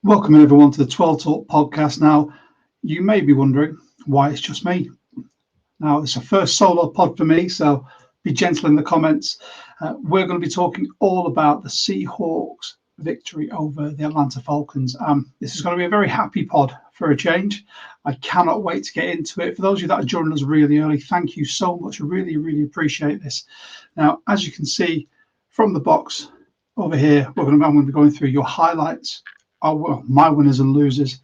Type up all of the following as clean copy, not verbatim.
Welcome everyone to the 12 Talk podcast. Now, you may be wondering why it's just me. Now, it's a first solo pod for me, so be gentle in the comments. We're going to be talking all about the Seahawks victory over the Atlanta Falcons. This is going to be a very happy pod for a change. I cannot wait to get into it. For those of you that are joining us really early, thank you so much. I really appreciate this. Now, as you can see from the box over here, I'm going to be going through your highlights. My winners and losers.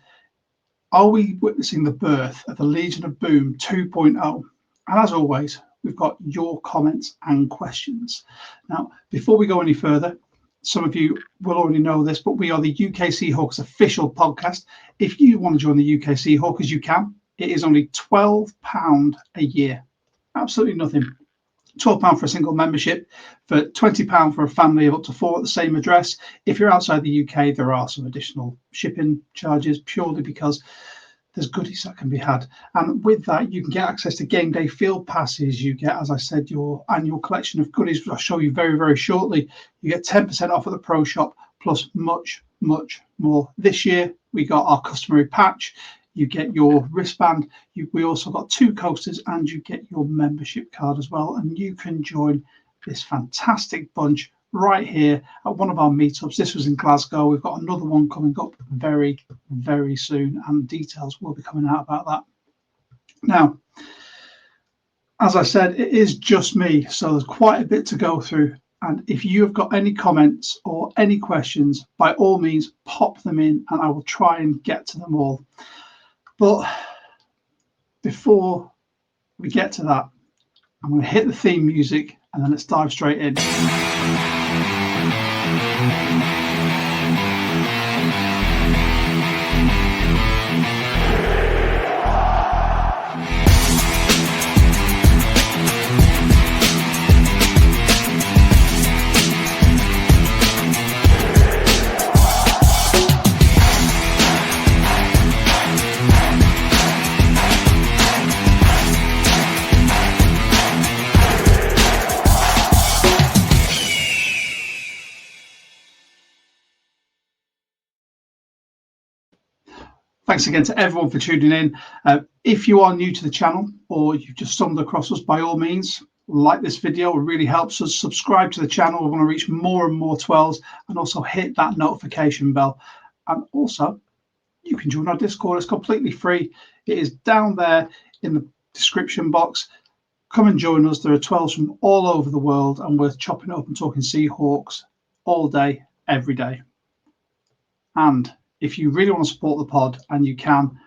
Are we witnessing the birth of the Legion of Boom 2.0? And as always, we've got your comments and questions. Now, before we go any further, some of you will already know this, but we are the UK Seahawks official podcast. If you want to join the UK Seahawkers, you can. It is only £12 a year. Absolutely nothing. £12 for a single membership, for £20 for a family of up to 4 at the same address. If you're outside the UK, there are some additional shipping charges purely because there's goodies that can be had. And with that, you can get access to game day field passes. You get, as I said, your annual collection of goodies, which I'll show you very shortly. You get 10% off at the Pro Shop, plus much more. This year, we got our customary patch. You get your wristband. We also got 2 coasters, and you get your membership card as well. And you can join this fantastic bunch right here at one of our meetups. This was in Glasgow. We've got another one coming up very soon, and details will be coming out about that. Now, as I said, it is just me, so there's quite a bit to go through. And if you have got any comments or any questions, by all means, pop them in, and I will try and get to them all. But before we get to that, I'm going to hit the theme music and then let's dive straight in. Thanks again to everyone for tuning in. If you are new to the channel or you've just stumbled across us, by all means, like this video. It really helps us. Subscribe to the channel. We want to reach more and more 12s, and also hit that notification bell. And also, you can join our Discord. It's completely free. It is down there in the description box. Come and join us. There are 12s from all over the world, and we're chopping up and talking Seahawks all day, every day. And if you really want to support the pod, and you can,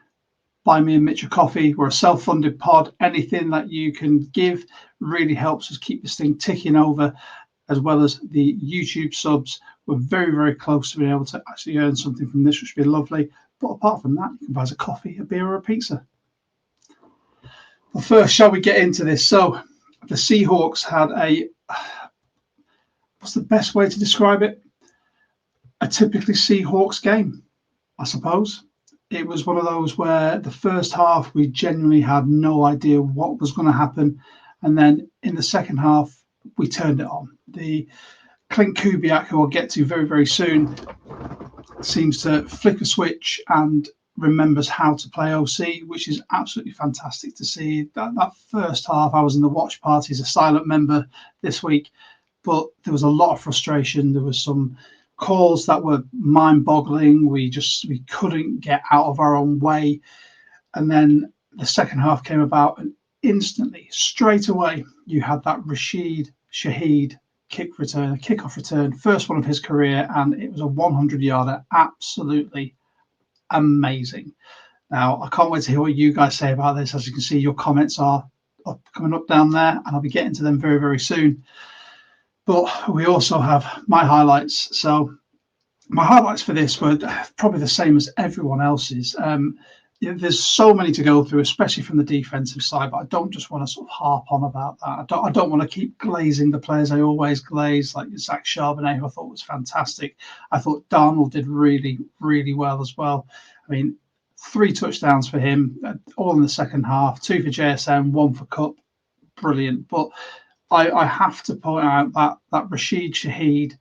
buy me and Mitch a coffee. We're a self-funded pod. Anything that you can give really helps us keep this thing ticking over, as well as the YouTube subs. We're very close to being able to actually earn something from this, which would be lovely. But apart from that, you can buy us a coffee, a beer, or a pizza. Well, first, shall we get into this? So the Seahawks had what's the best way to describe it? A typically Seahawks game, I suppose. It was one of those where the first half we genuinely had no idea what was going to happen, and then in the second half we turned it on. The Clint Kubiak, who I'll get to very soon, seems to flick a switch and remembers how to play OC, which is absolutely fantastic to see. That first half, I was in the watch party as a silent member this week, but there was a lot of frustration. There was some calls that were mind-boggling. We couldn't get out of our own way. And then the second half came about, and instantly, straight away, you had that Rashid Shaheed kickoff return, first one of his career, and it was a 100-yarder. Absolutely amazing. Now, I can't wait to hear what you guys say about this. As you can see, your comments are coming up down there, and I'll be getting to them very soon. But we also have my highlights. So my highlights for this were probably the same as everyone else's. There's so many to go through, especially from the defensive side, but I don't just want to sort of harp on about that. I don't want to keep glazing the players I always glaze, like Zach Charbonnet, who I thought was fantastic. I thought Darnold did really well as well. I mean, 3 touchdowns for him, all in the second half, 2 for JSN, 1 for Cup. Brilliant. But I have to point out that Rashid Shaheed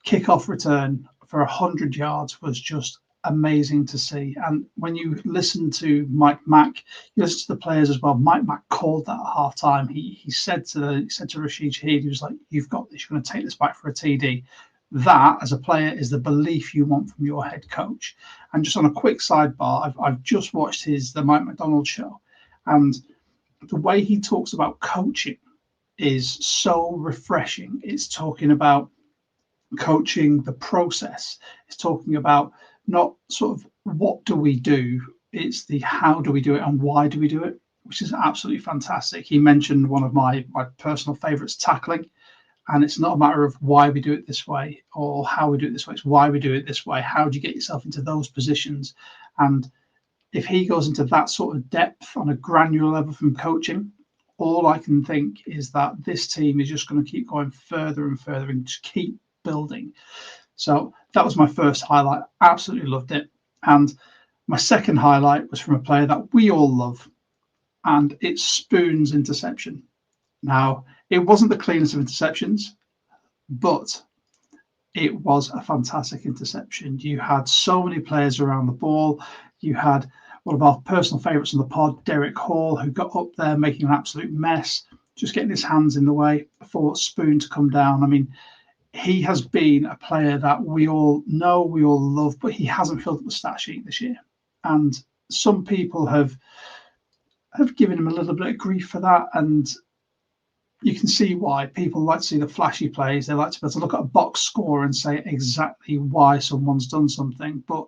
kickoff return for 100 yards was just amazing to see. And when you listen to Mike Mack, you listen to the players as well. Mike Mack called that at half time. He said to Rashid Shaheed, he was like, "You've got this. You're going to take this back for a TD." That, as a player, is the belief you want from your head coach. And just on a quick sidebar, I've just watched the Mike McDonald show, and the way he talks about coaching is so refreshing. It's talking about coaching the process. It's talking about not sort of what do we do, it's the how do we do it and why do we do it, which is absolutely fantastic. He mentioned one of my personal favorites, tackling. And it's not a matter of why we do it this way or how we do it this way. It's why we do it this way. How do you get yourself into those positions? And if he goes into that sort of depth on a granular level from coaching, all I can think is that this team is just going to keep going further and further and just keep building. So that was my first highlight. Absolutely loved it. And my second highlight was from a player that we all love, and it's Spoon's interception. Now, it wasn't the cleanest of interceptions, but it was a fantastic interception. You had so many players around the ball. You had one of our personal favourites on the pod, Derek Hall, who got up there making an absolute mess, just getting his hands in the way for Spoon to come down. I mean, he has been a player that we all know, we all love, but he hasn't filled up the stat sheet this year. And some people have given him a little bit of grief for that, and you can see why. People like to see the flashy plays. They like to be able to look at a box score and say exactly why someone's done something. But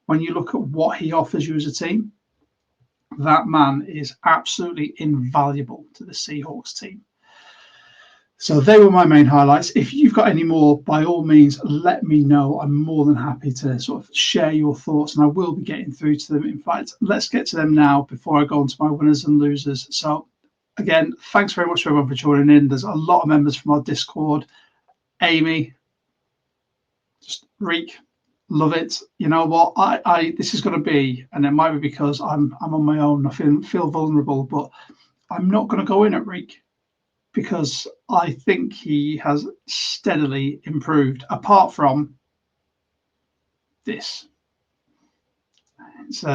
when you look at what he offers you as a team, that man is absolutely invaluable to the Seahawks team. So they were my main highlights. If you've got any more, by all means, let me know. I'm more than happy to sort of share your thoughts, and I will be getting through to them. In fact, let's get to them now before I go on to my winners and losers. So again, thanks very much everyone for joining in. There's a lot of members from our Discord. Amy, just Reek, love it. You know what? I this is going to be, and it might be because I'm on my own. I feel vulnerable, but I'm not going to go in at Reek because I think he has steadily improved. Apart from this, it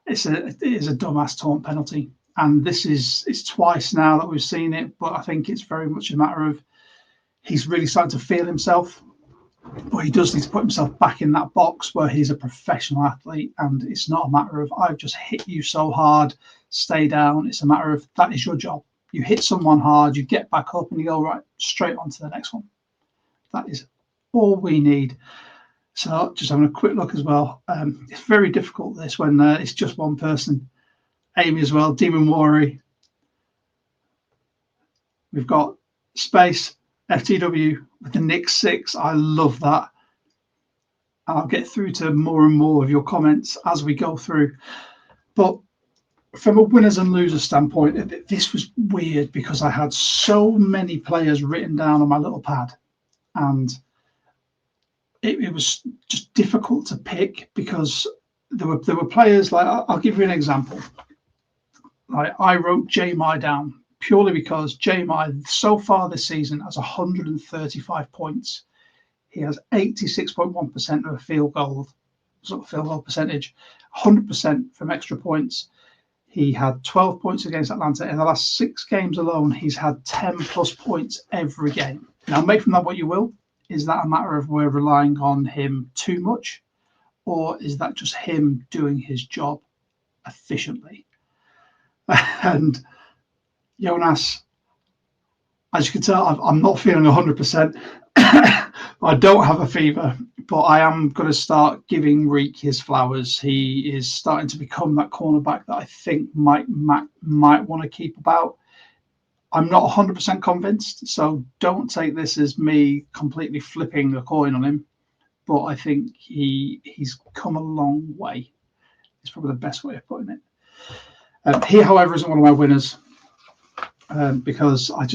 is a dumbass taunt penalty. And it's twice now that we've seen it, but I think it's very much a matter of he's really starting to feel himself. But he does need to put himself back in that box where he's a professional athlete, and it's not a matter of I've just hit you so hard, stay down. It's a matter of that is your job. You hit someone hard, you get back up, and you go right straight on to the next one. That is all we need. So just having a quick look as well. It's very difficult this when it's just one person. Amy as well, Demon Worry. We've got Space, FTW with the Nick 6. I love that. I'll get through to more and more of your comments as we go through. But from a winners and losers standpoint, this was weird because I had so many players written down on my little pad, and it was just difficult to pick because there were players like, I'll give you an example. I wrote J-My down purely because J-My so far this season has 135 points. He has 86.1% of a field goal percentage, 100% from extra points. He had 12 points against Atlanta. In the last 6 games alone, he's had 10 plus points every game. Now, make from that what you will. Is that a matter of we're relying on him too much? Or is that just him doing his job efficiently? And Jonas, as you can tell, I'm not feeling 100%. I don't have a fever, but I am going to start giving Reek his flowers. He is starting to become that cornerback that I think might want to keep about. I'm not 100% convinced, so don't take this as me completely flipping a coin on him. But I think he's come a long way. It's probably the best way of putting it. He, however, isn't one of my winners because I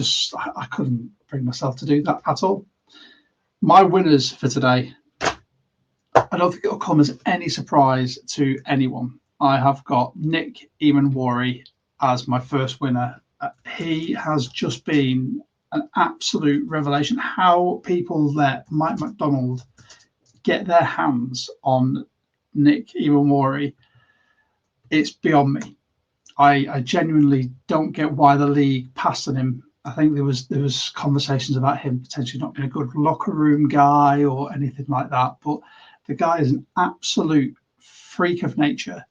couldn't bring myself to do that at all. My winners for today, I don't think it'll come as any surprise to anyone. I have got Nick Eamon-Worry as my first winner. He has just been an absolute revelation. How people let Mike McDonald get their hands on Nick Iwamori, it's beyond me. I genuinely don't get why the league passed on him. I think there was conversations about him potentially not being a good locker room guy or anything like that. But the guy is an absolute freak of nature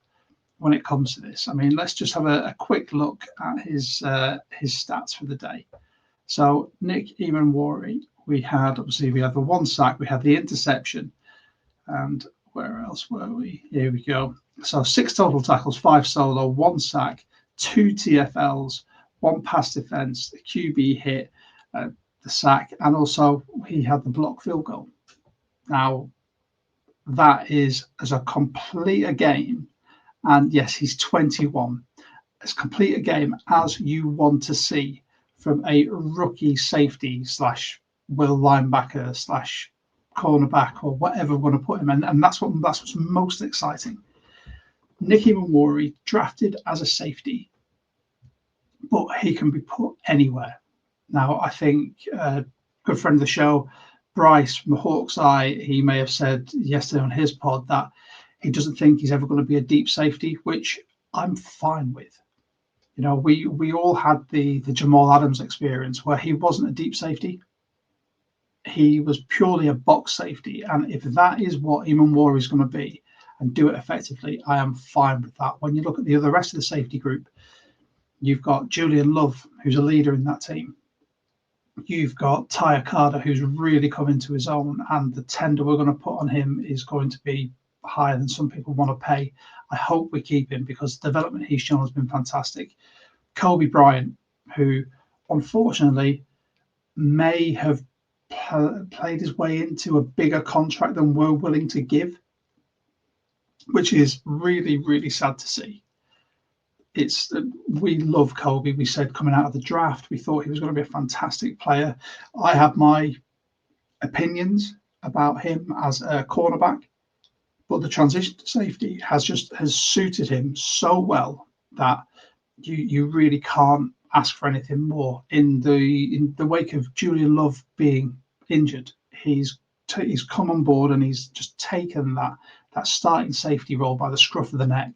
when it comes to this. I mean, let's just have a quick look at his stats for the day. So Nick Iwamori, we had the one sack, we had the interception, and where else were we? Here we go. So 6 total tackles, 5 solo, 1 sack, 2 TFLs, 1 pass defense, the QB hit, the sack, and also he had the block field goal. Now, that is as complete a game, and yes, he's 21, as complete a game as you want to see from a rookie safety / will linebacker / cornerback or whatever we want to put him in, and that's what's most exciting. Nick Iwamori, drafted as a safety, but he can be put anywhere. Now, I think a good friend of the show, Bryce from the Hawks Eye, he may have said yesterday on his pod that he doesn't think he's ever going to be a deep safety, which I'm fine with. You know, we all had the Jamal Adams experience where he wasn't a deep safety. He was purely a box safety. And if that is what Iwamori is going to be and do it effectively, I am fine with that. When you look at the rest of the safety group, you've got Julian Love, who's a leader in that team. You've got Ty Carter, who's really come into his own, and the tender we're going to put on him is going to be higher than some people want to pay. I hope we keep him because the development he's shown has been fantastic. Kobe Bryant, who unfortunately may have played his way into a bigger contract than we're willing to give, which is really, really sad to see. We love Kobe. We said coming out of the draft, we thought he was going to be a fantastic player. I have my opinions about him as a cornerback, but the transition to safety has suited him so well that you really can't ask for anything more. In the wake of Julian Love being injured, he's come on board and he's just taken that starting safety role by the scruff of the neck.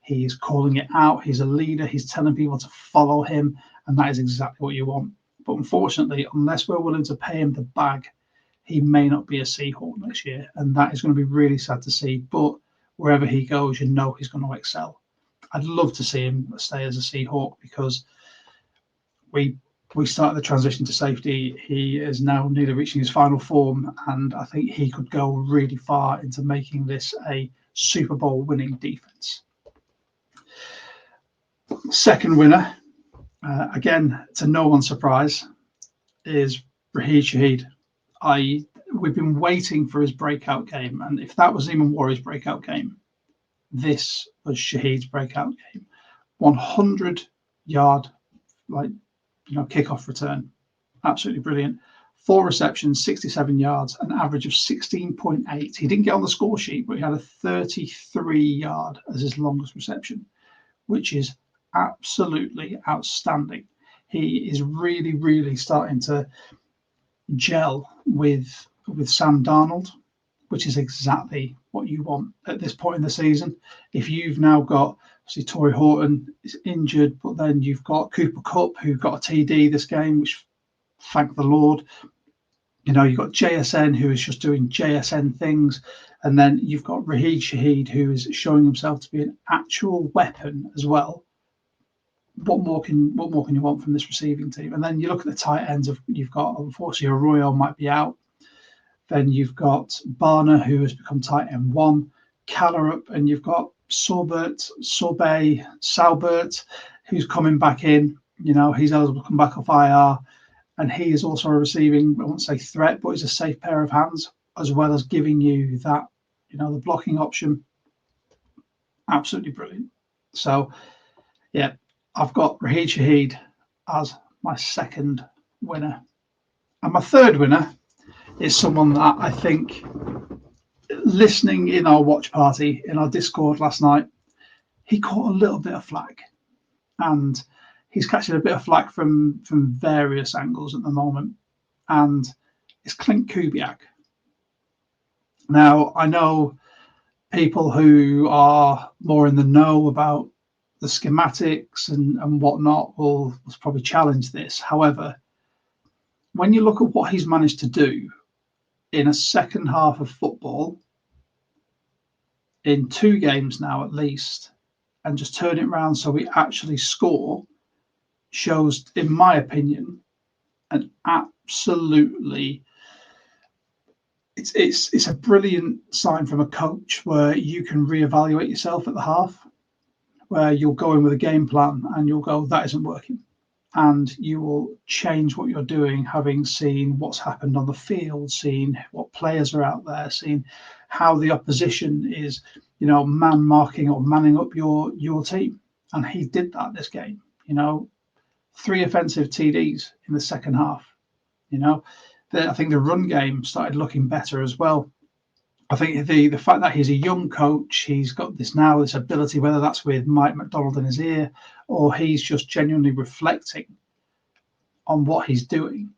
He's calling it out. He's a leader. He's telling people to follow him, and that is exactly what you want. But unfortunately, unless we're willing to pay him the bag, he may not be a Seahawk next year, and that is going to be really sad to see. But wherever he goes, you know he's going to excel. I'd love to see him stay as a Seahawk because we started the transition to safety. He is now nearly reaching his final form, and I think he could go really far into making this a Super Bowl winning defense. Second winner, again, to no one's surprise, is Raheed Shaheed. We've been waiting for his breakout game, and if that was Iwamori's breakout game, this was Shaheed's breakout game. 100-yard, kickoff return, absolutely brilliant. 4 receptions, 67 yards, an average of 16.8. He didn't get on the score sheet, but he had a 33-yard as his longest reception, which is absolutely outstanding. He is really, really starting to gel with Sam Darnold, which is exactly what you want at this point in the season. If you've now got, obviously, Torrey Horton is injured, but then you've got Cooper Kupp, who got a TD this game, which, thank the Lord. You know, you've got JSN, who is just doing JSN things. And then you've got Raheed Shaheed, who is showing himself to be an actual weapon as well. What more can you want from this receiving team? And then you look at the tight ends. You've got, unfortunately, Arroyo might be out. Then you've got Barner, who has become tight end 1, Callerup, and you've got Saubert, who's coming back in. You know, he's eligible to come back off IR, and he is also a receiving, I won't say threat, but he's a safe pair of hands, as well as giving you that, the blocking option. Absolutely brilliant. So, yeah, I've got Raheed Shaheed as my second winner. And my third winner is someone that I think, listening in our watch party, in our Discord last night, he caught a little bit of flack. And he's catching a bit of flack from various angles at the moment. And it's Clint Kubiak. Now, I know people who are more in the know about the schematics and whatnot will probably challenge this. However, when you look at what he's managed to do in a second half of football, in 2 games now at least, and just turn it around so we actually score, shows, in my opinion, an absolutely, it's a brilliant sign from a coach where you can reevaluate yourself at the half, where you'll go in with a game plan and you'll go, that isn't working. And you will change what you're doing, having seen what's happened on the field, seen what players are out there, seen how the opposition is, man marking or manning up your team. And he did that this game, 3 offensive TDs in the second half. I think the run game started looking better as well. I think the fact that he's a young coach, he's got this ability, whether that's with Mike McDonald in his ear or he's just genuinely reflecting on what he's doing.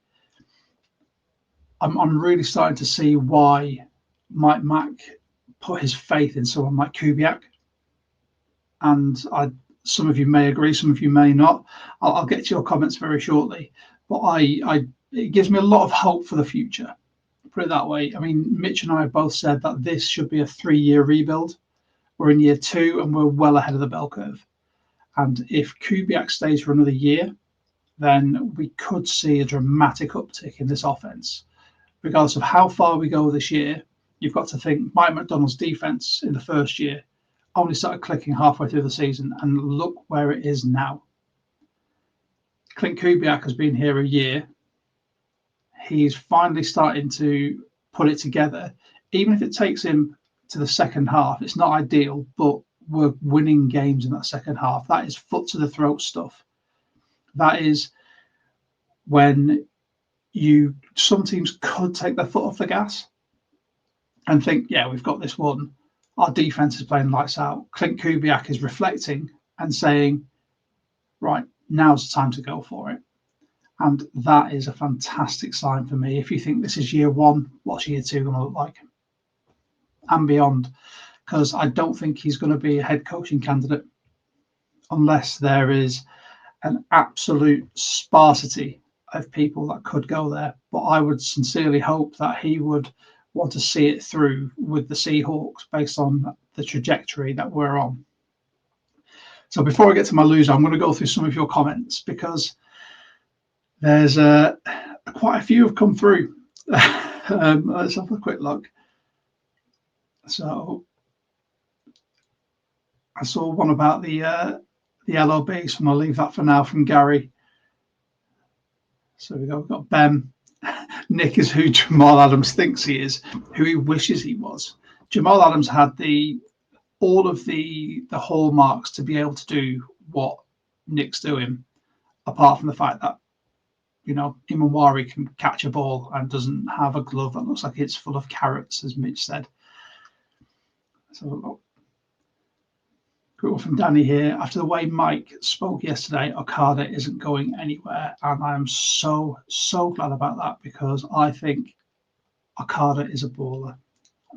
I'm really starting to see why Mike Mack put his faith in someone like Kubiak. And some of you may agree, some of you may not. I'll get to your comments very shortly. But it gives me a lot of hope for the future. Put it that way. I mean, Mitch and I have both said that this should be a 3-year rebuild. We're in year 2 and we're well ahead of the bell curve. And if Kubiak stays for another year, then we could see a dramatic uptick in this offense. Regardless of how far we go this year, you've got to think Mike McDonald's defense in the first year only started clicking halfway through the season, and look where it is now. Clint Kubiak has been here a year. He's finally starting to put it together. Even if it takes him to the second half, it's not ideal, but we're winning games in that second half. That is foot to the throat stuff. That is when some teams could take their foot off the gas and think, yeah, we've got this one. Our defense is playing lights out. Clint Kubiak is reflecting and saying, right, now's the time to go for it. And that is a fantastic sign for me. If you think this is year 1, what's year 2 going to look like? And beyond. Because I don't think he's going to be a head coaching candidate unless there is an absolute sparsity of people that could go there. But I would sincerely hope that he would want to see it through with the Seahawks based on the trajectory that we're on. So before I get to my loser, I'm going to go through some of your comments because there's quite a few have come through. Let's have a quick look. So I saw one about the L.O.B, so I'll leave that for now from Gary. So we've got Ben. Nick is who Jamal Adams thinks he is, who he wishes he was. Jamal Adams had all of the hallmarks to be able to do what Nick's doing, apart from the fact that Imanwari can catch a ball and doesn't have a glove that looks like it's full of carrots, as Mitch said. So quick one from Danny here. After the way Mike spoke yesterday, Okada isn't going anywhere, and I am so glad about that because I think Okada is a baller,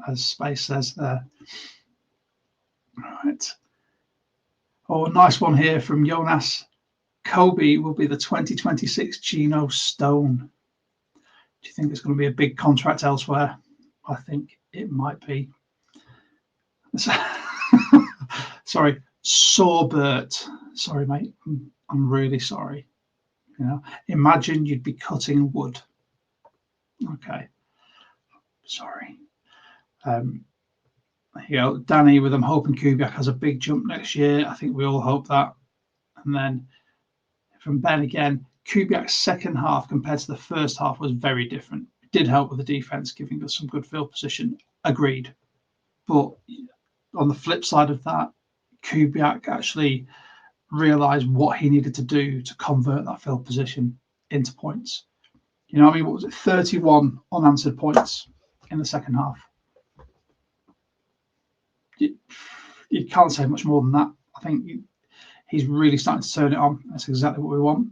as Space says there. Right. Oh, nice one here from Jonas. Kobe will be the 2026 Geno Stone. Do you think it's going to be a big contract elsewhere? I think it might be. Sorry, Sorbert. Sorry, mate. I'm really sorry. Imagine you'd be cutting wood. Okay. Sorry. There you go. Danny with I'm hoping Kubiak has a big jump next year. I think we all hope that. And then from Ben again, Kubiak's second half compared to the first half was very different. It did help with the defense, giving us some good field position. Agreed. But on the flip side of that, Kubiak actually realized what he needed to do to convert that field position into points. What was it? 31 unanswered points in the second half. You can't say much more than that. I think he's really starting to turn it on. That's exactly what we want.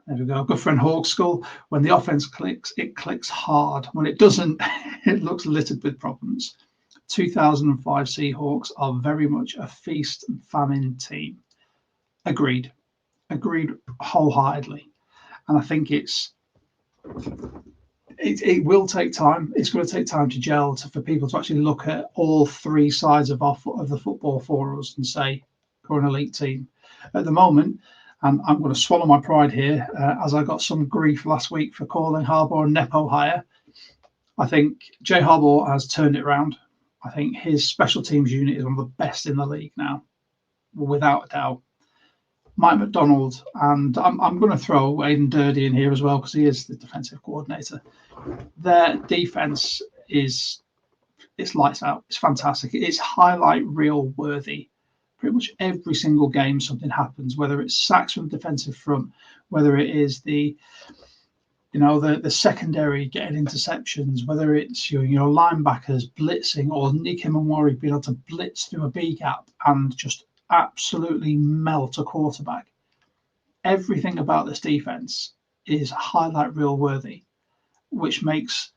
There we go. Good friend Hawk Skull. When the offense clicks, it clicks hard. When it doesn't, it looks littered with problems. 2005 Seahawks are very much a feast and famine team. Agreed wholeheartedly. And I think it will take time. It's going to take time to gel for people to actually look at all three sides of the football for us and say we're an elite team. At the moment, and I'm going to swallow my pride here, as I got some grief last week for calling Harbaugh a Nepo hire. I think Jay Harbaugh has turned it around. I think his special teams unit is one of the best in the league now, without a doubt. Mike McDonald, and I'm going to throw Aiden Durdy in here as well because he is the defensive coordinator. Their defense it's lights out. It's fantastic. It's highlight reel worthy. Pretty much every single game something happens, whether it's sacks from the defensive front, whether it is the secondary getting interceptions, whether it's your linebackers blitzing or Nick Imamori being able to blitz through a B gap and just absolutely melt a quarterback. Everything about this defense is highlight reel worthy, which makes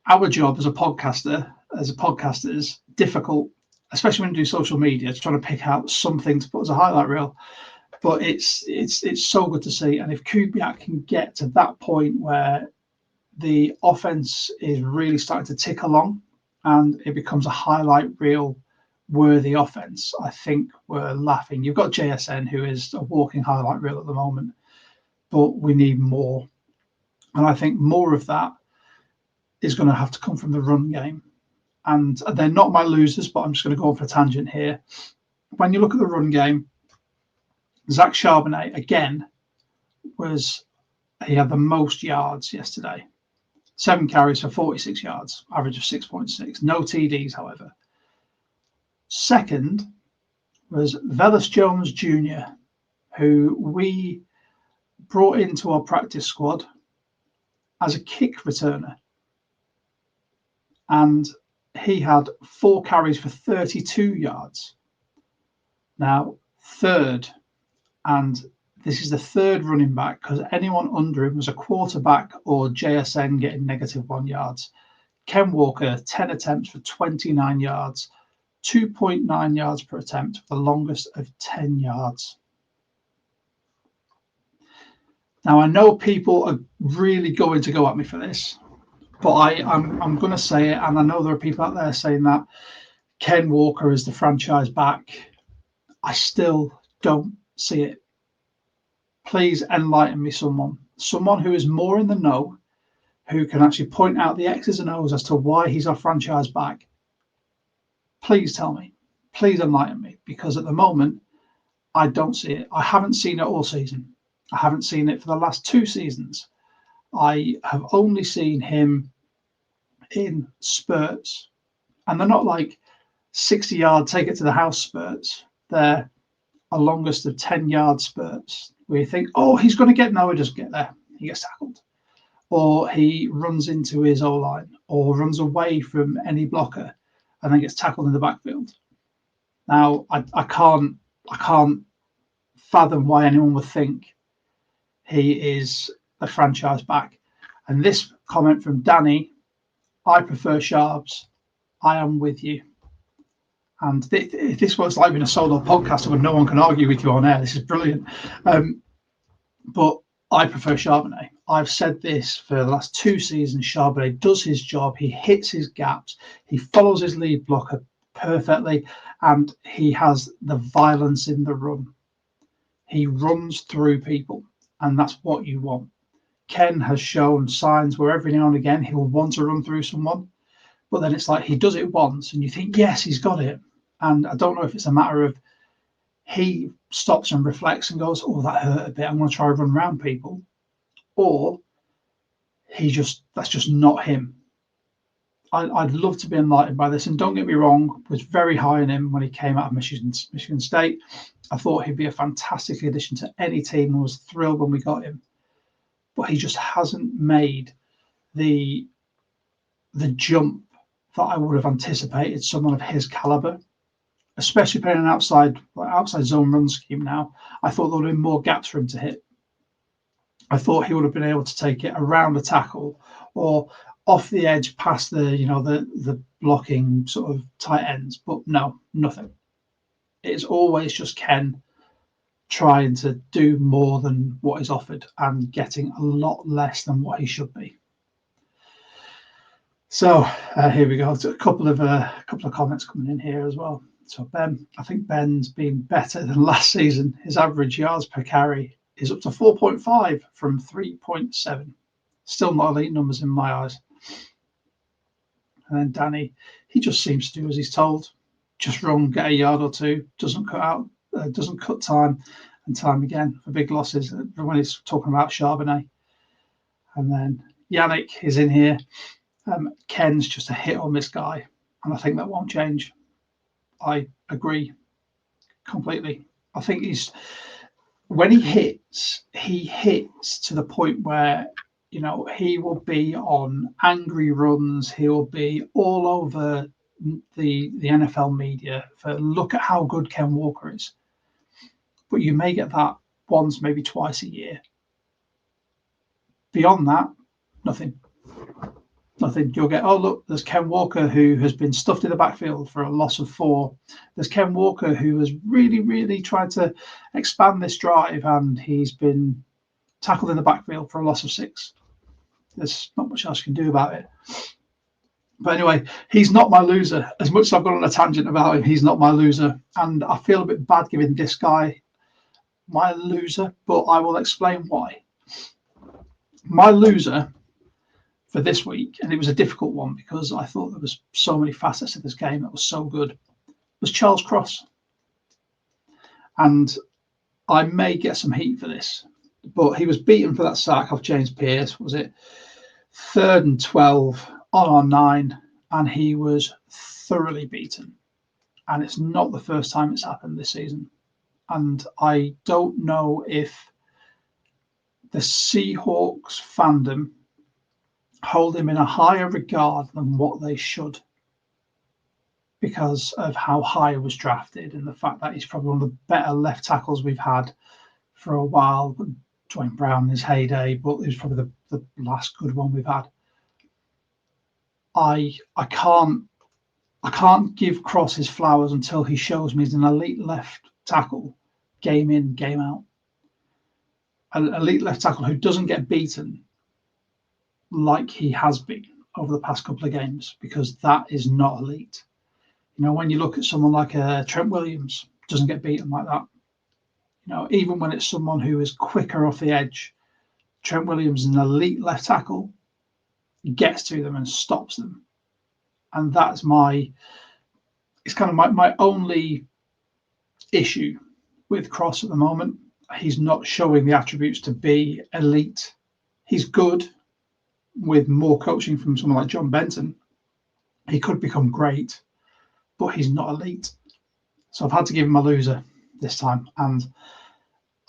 our job as podcasters difficult, especially when you do social media, to try to pick out something to put as a highlight reel. But it's so good to see. And if Kubiak can get to that point where the offense is really starting to tick along and it becomes a highlight reel worthy offense, I think we're laughing. You've got JSN, who is a walking highlight reel at the moment, but we need more. And I think more of that is going to have to come from the run game. And they're not my losers, but I'm just going to go on for a tangent here. When you look at the run game, Zach Charbonnet, again, he had the most yards yesterday. 7 carries for 46 yards, average of 6.6. No TDs, however. Second was Velus Jones Jr., who we brought into our practice squad as a kick returner. And he had 4 carries for 32 yards. Now, third, and this is the third running back because anyone under him was a quarterback or JSN getting -1 yards. Ken Walker, 10 attempts for 29 yards, 2.9 yards per attempt, the longest of 10 yards. Now, I know people are really going to go at me for this, but I'm going to say it, and I know there are people out there saying that Ken Walker is the franchise back. I still don't see it. Please enlighten me, someone who is more in the know, who can actually point out the X's and O's as to why he's our franchise back. Please tell me. Please enlighten me, because at the moment, I don't see it. I haven't seen it all season. I haven't seen it for the last 2 seasons. I have only seen him in spurts, and they're not like 60-yard take it to the house spurts. They're a longest of 10-yard spurts where you think, oh, he's going to get, no, he doesn't get there. He gets tackled. Or he runs into his O-line or runs away from any blocker and then gets tackled in the backfield. Now, I can't fathom why anyone would think he is a franchise back. And this comment from Danny, I prefer Sharps. I am with you. And if this was like being a solo podcast where no one can argue with you on air, this is brilliant. But I prefer Charbonnet. I've said this for the last 2 seasons. Charbonnet does his job. He hits his gaps. He follows his lead blocker perfectly. And he has the violence in the run. He runs through people. And that's what you want. Ken has shown signs where every now and again he'll want to run through someone. But then it's like he does it once and you think, yes, he's got it. And I don't know if it's a matter of he stops and reflects and goes, oh, that hurt a bit. I'm going to try to run around people. Or that's just not him. I'd love to be enlightened by this. And don't get me wrong, was very high on him when he came out of Michigan State. I thought he'd be a fantastic addition to any team and was thrilled when we got him. But he just hasn't made the jump that I would have anticipated someone of his caliber, especially playing an outside zone run scheme now. I thought there would have been more gaps for him to hit. I thought he would have been able to take it around the tackle, or off the edge past the, the blocking sort of tight ends, but no, nothing. It's always just Ken trying to do more than what is offered and getting a lot less than what he should be. So here we go. A couple of comments coming in here as well. So Ben, I think Ben's been better than last season. His average yards per carry is up to 4.5 from 3.7. Still not elite numbers in my eyes. And then Danny, he just seems to do as he's told. Just run, get a yard or two, doesn't cut time and time again for big losses when he's talking about Charbonnet. And then Yannick is in here. Ken's just a hit or miss guy, and I think that won't change. I agree completely. I think when he hits to the point where, he will be on angry runs. He will be all over the NFL media for look at how good Ken Walker is. But you may get that once, maybe twice a year. Beyond that, nothing. You'll get, oh, look, there's Ken Walker who has been stuffed in the backfield for a loss of 4. There's Ken Walker who has really, really tried to expand this drive and he's been tackled in the backfield for a loss of 6. There's not much else you can do about it. But anyway, he's not my loser. As much as I've gone on a tangent about him, he's not my loser. And I feel a bit bad giving this guy my loser, but I will explain why. My loser for this week, and it was a difficult one because I thought there was so many facets of this game that was so good, was Charles Cross. And I may get some heat for this, but he was beaten for that sack off James Pearce. Was it 3rd and 12 on our 9, and he was thoroughly beaten. And it's not the first time it's happened this season. And I don't know if the Seahawks fandom hold him in a higher regard than what they should because of how high he was drafted and the fact that he's probably one of the better left tackles we've had for a while. Dwayne Brown in his heyday, but he was probably the last good one we've had. I can't give Cross his flowers until he shows me he's an elite left tackle, game in, game out. An elite left tackle who doesn't get beaten like he has been over the past couple of games, because that is not elite. When you look at someone like Trent Williams, doesn't get beaten like that. Even when it's someone who is quicker off the edge, Trent Williams is an elite left tackle, gets to them and stops them. And that's it's kind of my only issue with Cross at the moment. He's not showing the attributes to be elite. He's good. With more coaching from someone like John Benton, he could become great, but he's not elite. So I've had to give him a loser this time, and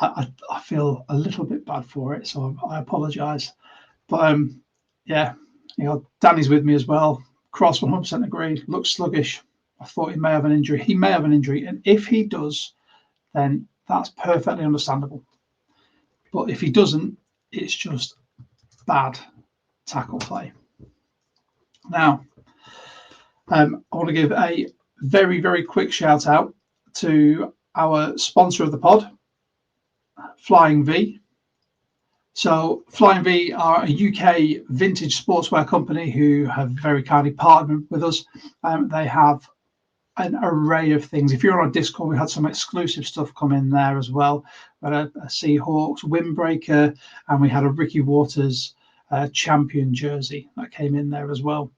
I feel a little bit bad for it, so I apologise. But Danny's with me as well. Cross 100% agreed. Looks sluggish. I thought he may have an injury. He may have an injury, and if he does, then that's perfectly understandable. But if he doesn't, it's just bad tackle play. Now, I want to give a very, very quick shout out to our sponsor of the pod, Flying V. So Flying V are a UK vintage sportswear company who have very kindly partnered with us. They have an array of things. If you're on Discord, we had some exclusive stuff come in there as well. We had a Seahawks windbreaker, and we had a Ricky Waters champion jersey that came in there as well.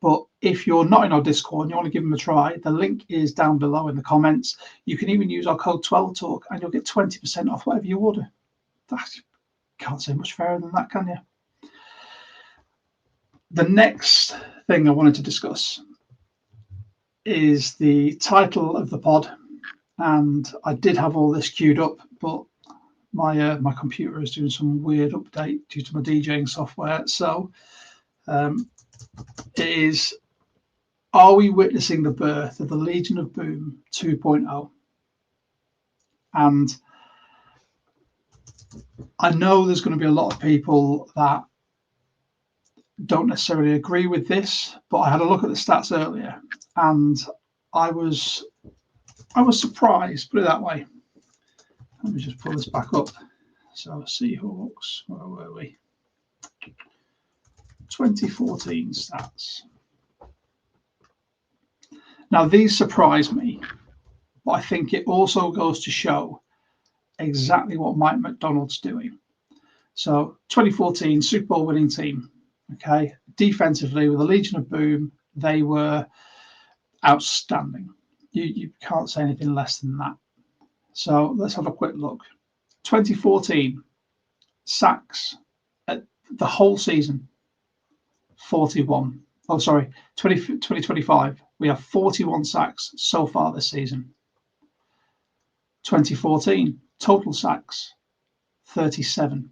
But if you're not in our Discord and you want to give them a try, the link is down below in the comments. You can even use our code 12talk and you'll get 20% off whatever you order. Can't say much fairer than that, can you? The next thing I wanted to discuss is the title of the pod, and I did have all this queued up, but my computer is doing some weird update due to my DJing software. So it is, are we witnessing the birth of the Legion of Boom 2.0? And I know there's going to be a lot of people that don't necessarily agree with this, but I had a look at the stats earlier, and I was surprised, put it that way. Let me just pull this back up. So Seahawks, where were we? 2014 stats. Now these surprise me, but I think it also goes to show exactly what Mike Macdonald's doing. So 2014 Super Bowl winning team. Okay, defensively with the Legion of Boom, they were outstanding. You can't say anything less than that. So let's have a quick look. 2014 sacks at the whole season, 41. Oh, sorry, 2025, we have 41 sacks so far this season. 2014 total sacks, 37.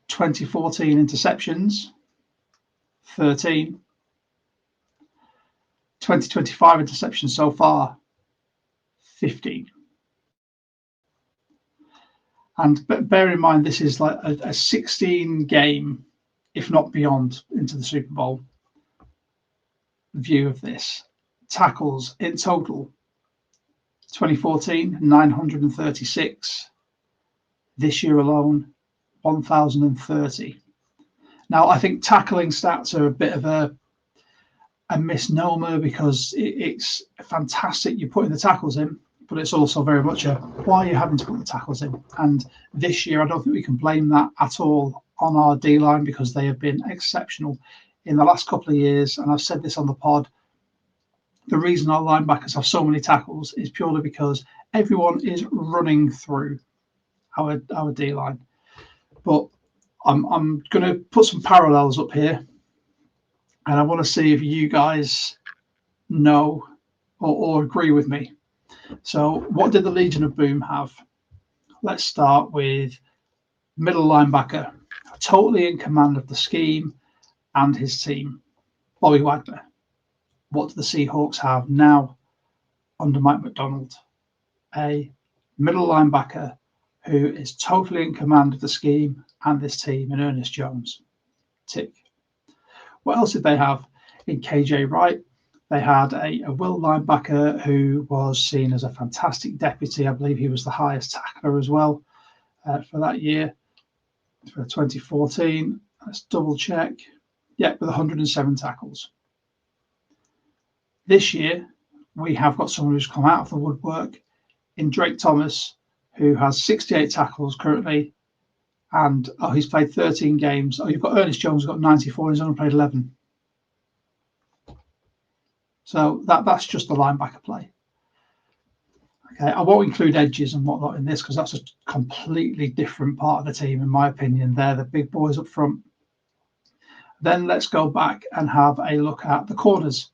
2014 interceptions, 13. 2025 interceptions so far, 15. And bear in mind, this is like a 16 game, if not beyond, into the Super Bowl view of this. Tackles in total, 2014, 936. This year alone, 1,030. Now, I think tackling stats are a bit of a misnomer because it's fantastic you're putting the tackles in, but it's also very much a why are you having to put the tackles in? And this year, I don't think we can blame that at all on our D-line because they have been exceptional in the last couple of years. And I've said this on the pod, the reason our linebackers have so many tackles is purely because everyone is running through our D-line. But I'm going to put some parallels up here, and I want to see if you guys know or agree with me. So what did the Legion of Boom have? Let's start with middle linebacker, totally in command of the scheme and his team, Bobby Wagner. What do the Seahawks have now under Mike Macdonald? A middle linebacker who is totally in command of the scheme and this team in Ernest Jones. Tick. What else did they have in KJ Wright? They had a will linebacker who was seen as a fantastic deputy. I believe he was the highest tackler as well for that year, for 2014. Let's double check. Yeah, with 107 tackles. This year, we have got someone who's come out of the woodwork in Drake Thomas, who has 68 tackles currently, and he's played 13 games. Oh, you've got Ernest Jones, who's got 94, he's only played 11. So that's just the linebacker play. Okay, I won't include edges and whatnot in this because that's a completely different part of the team, in my opinion. They're the big boys up front. Then let's go back and have a look at the corners.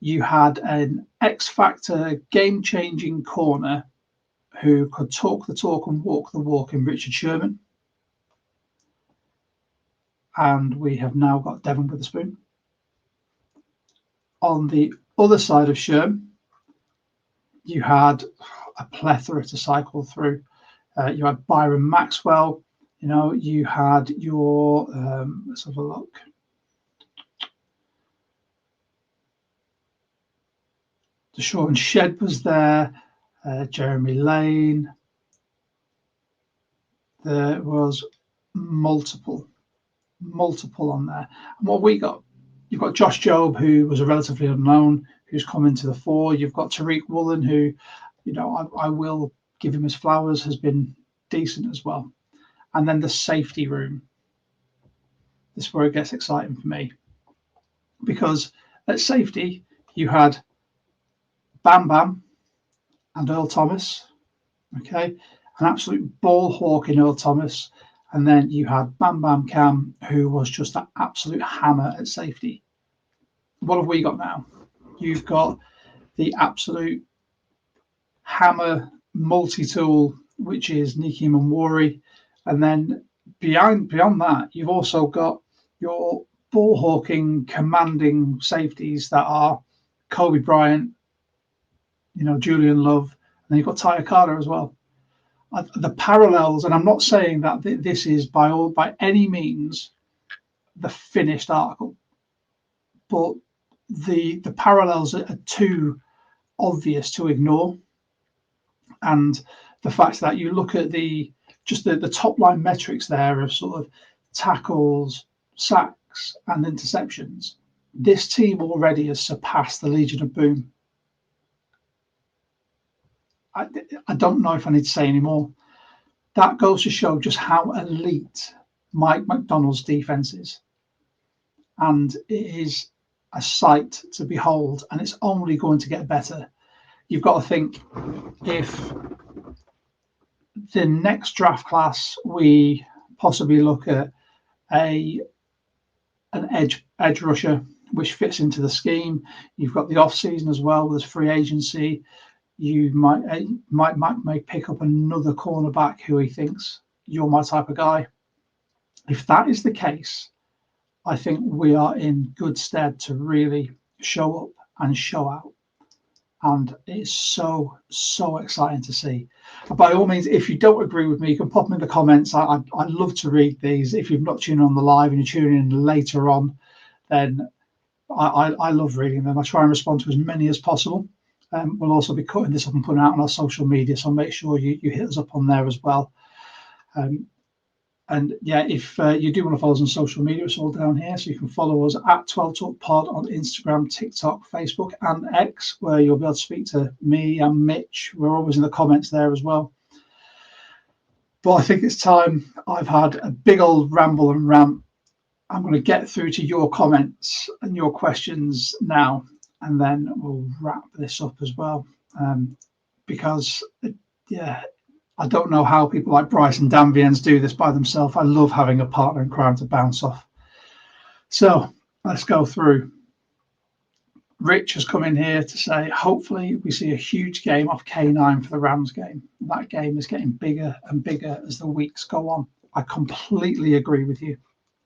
You had an X-factor, game-changing corner who could talk the talk and walk the walk in Richard Sherman. And we have now got Devon Witherspoon. On the other side of Sherman, you had a plethora to cycle through. You had Byron Maxwell. You had your, let's have a look. Deshaun Shed was there. Jeremy Lane. There was multiple on there. And what we got, you've got Josh Jobe, who was a relatively unknown, who's come into the fore. You've got Tariq Woolen, who, I will give him his flowers, has been decent as well. And then the safety room. This is where it gets exciting for me. Because at safety, you had Bam Bam and Earl Thomas. Okay, an absolute ball hawk in Earl Thomas. And then you had Bam Bam Cam, who was just an absolute hammer at safety. What have we got now? You've got the absolute hammer multi-tool, which is Niki Mwori. And then beyond that, you've also got your ball hawking, commanding safeties that are Kobe Bryant, Julian Love, and then you've got Tyre Carter as well. the parallels, and I'm not saying that this is by any means the finished article, but the parallels are too obvious to ignore. And the fact that you look at the top line metrics there of sort of tackles, sacks, and interceptions, this team already has surpassed the Legion of Boom. I don't know if I need to say any more. That goes to show just how elite Mike McDonald's defense is. And it is a sight to behold, and it's only going to get better. You've got to think, if the next draft class we possibly look at an edge rusher which fits into the scheme, you've got the off season as well. There's free agency. You might pick up another cornerback who he thinks you're my type of guy. If that is the case, I think we are in good stead to really show up and show out. And it's so exciting to see. By all means, if you don't agree with me, you can pop them in the comments. I'd love to read these. If you've not tuned on the live and you're tuning in later on, then I love reading them. I try and respond to as many as possible. We'll also be cutting this up and putting it out on our social media, so make sure you hit us up on there as well. And yeah, if you do want to follow us on social media, it's all down here. So you can follow us at 12 Talk Pod on Instagram, TikTok, Facebook, and X, where you'll be able to speak to me and Mitch. We're always in the comments there as well. But I think it's time. I've had a big old ramble and rant. I'm going to get through to your comments and your questions now, and then we'll wrap this up as well. Because, yeah, I don't know how people like Bryce and Dan Viennes do this by themselves. I love having a partner in crime to bounce off. So let's go through. Rich has come in here to say, hopefully we see a huge game off K9 for the Rams game. That game is getting bigger and bigger as the weeks go on. I completely agree with you.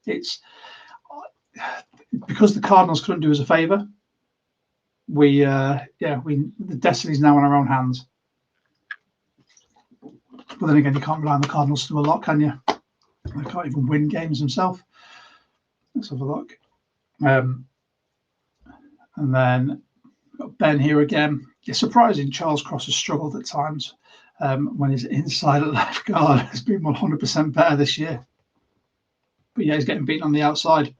It's because the Cardinals couldn't do us a favor. The destiny's now in our own hands. But then again, you can't rely on the Cardinals to do a lot, can you? They can't even win games themselves. Let's have a look. And then got Ben here again. It's surprising Charles Cross has struggled at times when he's inside at left guard. Has been 100% better this year. But yeah, he's getting beaten on the outside.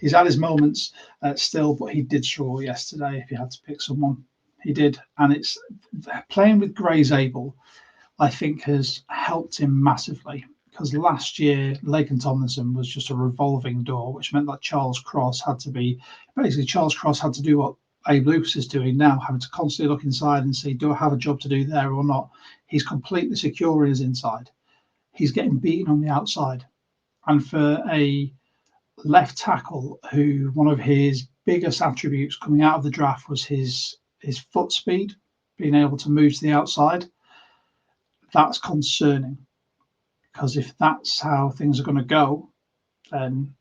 He's had his moments still, but he did struggle yesterday. If you had to pick someone, he did. And it's playing with Gray's Abel, I think, has helped him massively, because last year Laken Tomlinson was just a revolving door, which meant that Charles Cross had to do what Abe Lucas is doing now, having to constantly look inside and see, do I have a job to do there or not? He's completely secure in his inside. He's getting beaten on the outside. And for a left tackle who one of his biggest attributes coming out of the draft was his foot speed, being able to move to the outside, that's concerning, because if that's how things are going to go, then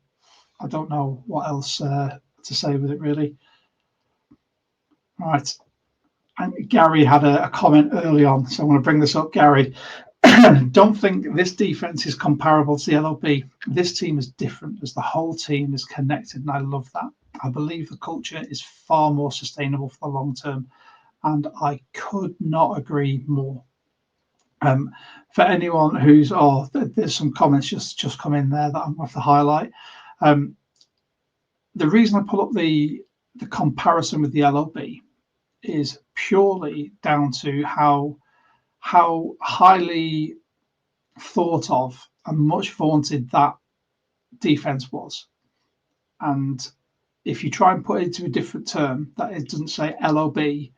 I don't know what else to say with it, really. All right. And Gary had a comment early on, so I want to bring this up, Gary. Don't think this defense is comparable to the L.O.B. This team is different, as the whole team is connected, and I love that. I believe the culture is far more sustainable for the long term, and I could not agree more. For anyone who's, there's some comments just come in there that I'm going to have to highlight. The reason I pull up the comparison with the L.O.B. is purely down to how highly thought of and much vaunted that defense was. And if you try and put it into a different term, that it doesn't say L.O.B.,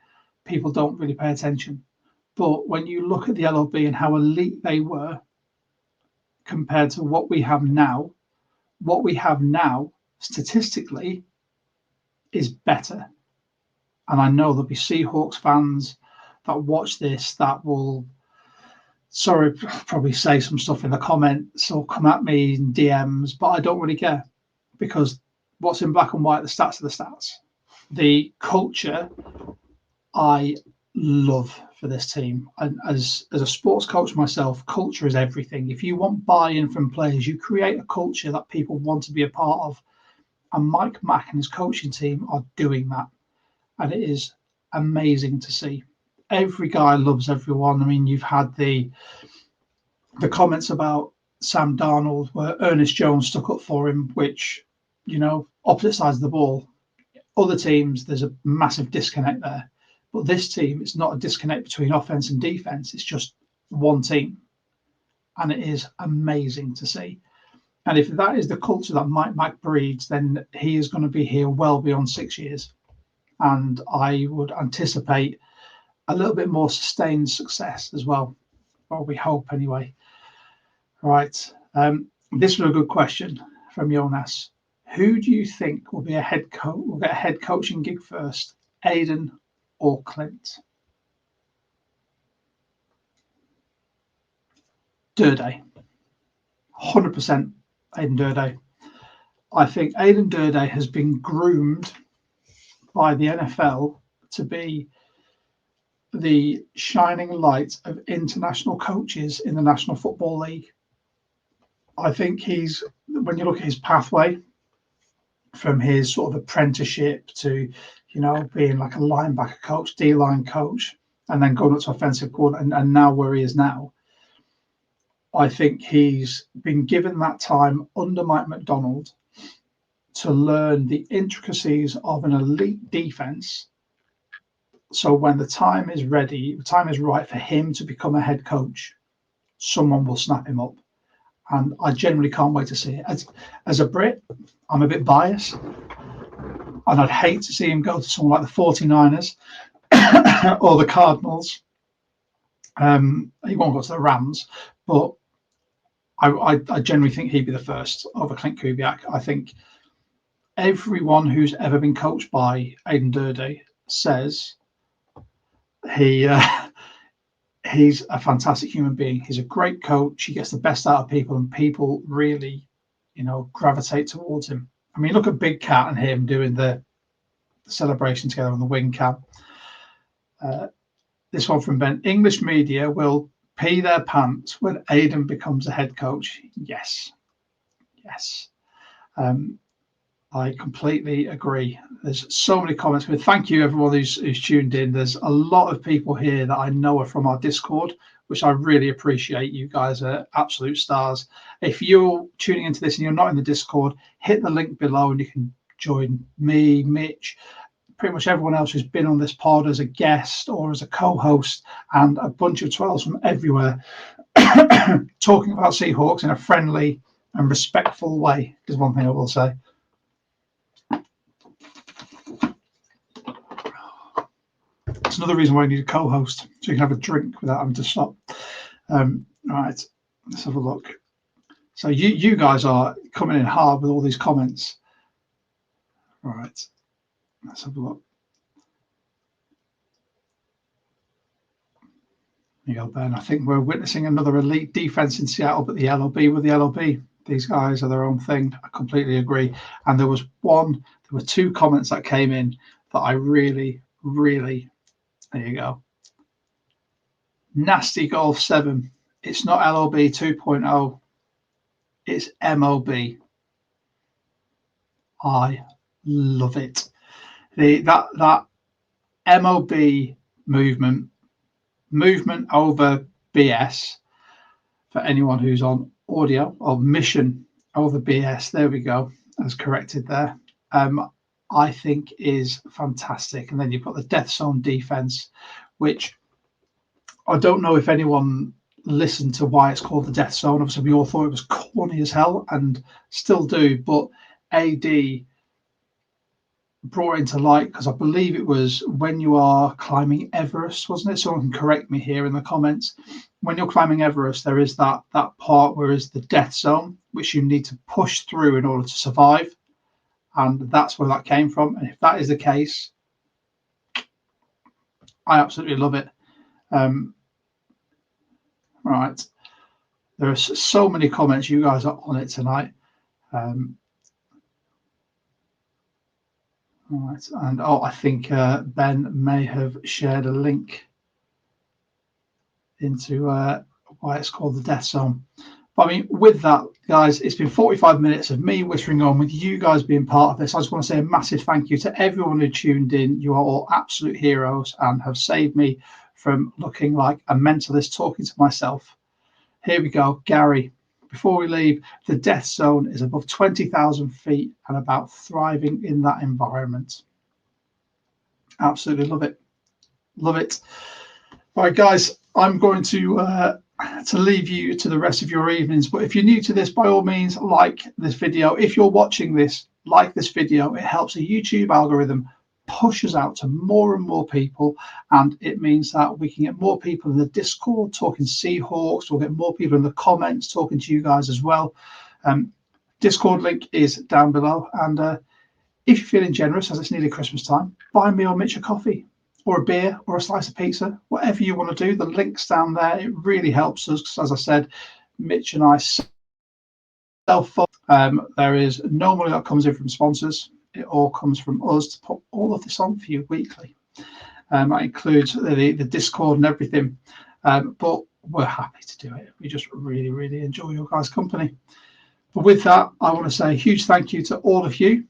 people don't really pay attention. But when you look at the L.O.B. and how elite they were compared to what we have now statistically is better. And I know there'll be Seahawks fans that watch this that will, probably say some stuff in the comments or come at me in DMs, but I don't really care, because what's in black and white, the stats are the stats. The culture, I love for this team. And as a sports coach myself, culture is everything. If you want buy-in from players, you create a culture that people want to be a part of. And Mike Mack and his coaching team are doing that. And it is amazing to see. Every guy loves everyone. I mean, you've had the comments about Sam Darnold where Ernest Jones stuck up for him, which, opposite sides of the ball. Other teams, there's a massive disconnect there. But this team, it's not a disconnect between offense and defense. It's just one team. And it is amazing to see. And if that is the culture that Mike Mack breeds, then he is going to be here well beyond 6 years. And I would anticipate a little bit more sustained success as well. Well, we hope anyway. Right. This was a good question from Jonas. Who do you think will be a head coach? Will get a head coaching gig first, Aiden or Clint? Durday. 100% Aiden Durday. I think Aiden Durday has been groomed by the NFL to be the shining light of international coaches in the National Football League. I think when you look at his pathway from his sort of apprenticeship to, being like a linebacker coach, D-line coach, and then going up to offensive coordinator and now where he is now, I think he's been given that time under Mike Macdonald to learn the intricacies of an elite defense. So when the time is ready, the time is right for him to become a head coach, someone will snap him up. And I generally can't wait to see it. As a Brit, I'm a bit biased. And I'd hate to see him go to someone like the 49ers or the Cardinals. He won't go to the Rams, but I generally think he'd be the first over Clint Kubiak. I think everyone who's ever been coached by Aiden Durday says he's a fantastic human being. He's a great coach. He gets the best out of people, and people really, gravitate towards him. I mean, look at Big Cat and him doing the celebration together on the wing cam. This one from Ben. English media will pee their pants when Aiden becomes a head coach. Yes. I completely agree. There's so many comments. Thank you, everyone who's tuned in. There's a lot of people here that I know are from our Discord, which I really appreciate. You guys are absolute stars. If you're tuning into this and you're not in the Discord, hit the link below and you can join me, Mitch, pretty much everyone else who's been on this pod as a guest or as a co-host, and a bunch of 12s from everywhere talking about Seahawks in a friendly and respectful way is one thing I will say. It's another reason why I need a co-host, so you can have a drink without having to stop. All right, let's have a look. So you guys are coming in hard with all these comments. All right, let's have a look. There you go, Ben. I think we're witnessing another elite defense in Seattle, but the L.O.B. with the L.O.B. These guys are their own thing. I completely agree. And there were two comments that came in that I really, there you go. Nasty Golf 7. It's not L.O.B. 2.0. It's M.O.B. I love it. That M.O.B. movement over BS, for anyone who's on audio, or mission over BS, there we go, as corrected there, I think is fantastic. And then you've got the death zone defense, which I don't know if anyone listened to why it's called the death zone. Obviously, we all thought it was corny as hell and still do, but AD brought into light, because I believe it was when you are climbing Everest, wasn't it? Someone can correct me here in the comments. When you're climbing Everest, there is that part where is the death zone, which you need to push through in order to survive. And that's where that came from. And if that is the case, I absolutely love it. Right. There are so many comments. You guys are on it tonight. All right. And I think Ben may have shared a link into why it's called the death zone. But I mean, with that, guys, it's been 45 minutes of me whispering on with you guys being part of this. I just want to say a massive thank you to everyone who tuned in. You are all absolute heroes and have saved me from looking like a mentalist talking to myself. Here we go, Gary. Before we leave, the death zone is above 20,000 feet and about thriving in that environment. Absolutely love it. Love it. All right, guys, I'm going to leave you to the rest of your evenings. But if you're new to this, by all means, like this video. If you're watching this, like this video. It helps the YouTube algorithm push us out to more and more people, and it means that we can get more people in the Discord talking Seahawks. We'll get more people in the comments talking to you guys as well. Discord link is down below, and if you're feeling generous, as it's nearly Christmas time, buy me or Mitch a coffee or a beer or a slice of pizza, whatever you want to do. The link's down there. It really helps us because, as I said, Mitch and I self-fund. There is no money that comes in from sponsors. It all comes from us to put all of this on for you weekly. That includes the Discord and everything. But we're happy to do it. We just really, really enjoy your guys' company. But with that, I want to say a huge thank you to all of you.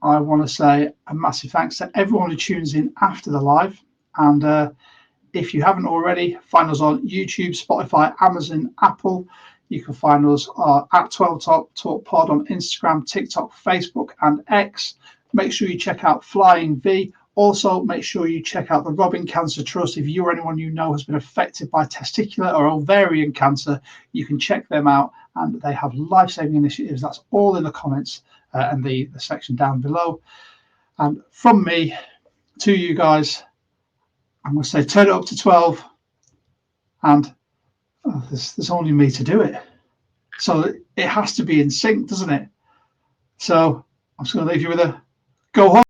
I want to say a massive thanks to everyone who tunes in after the live. And if you haven't already, find us on YouTube, Spotify, Amazon, Apple. You can find us at 12 Talk Pod on Instagram, TikTok, Facebook, and X. Make sure you check out Flying V. Also, make sure you check out the Robin Cancer Trust. If you or anyone you know has been affected by testicular or ovarian cancer, you can check them out, and they have life-saving initiatives. That's all in the comments and the section down below. And from me to you guys, I'm going to say turn it up to 12, and there's only me to do it. So it has to be in sync, doesn't it? So I'm just going to leave you with a go home.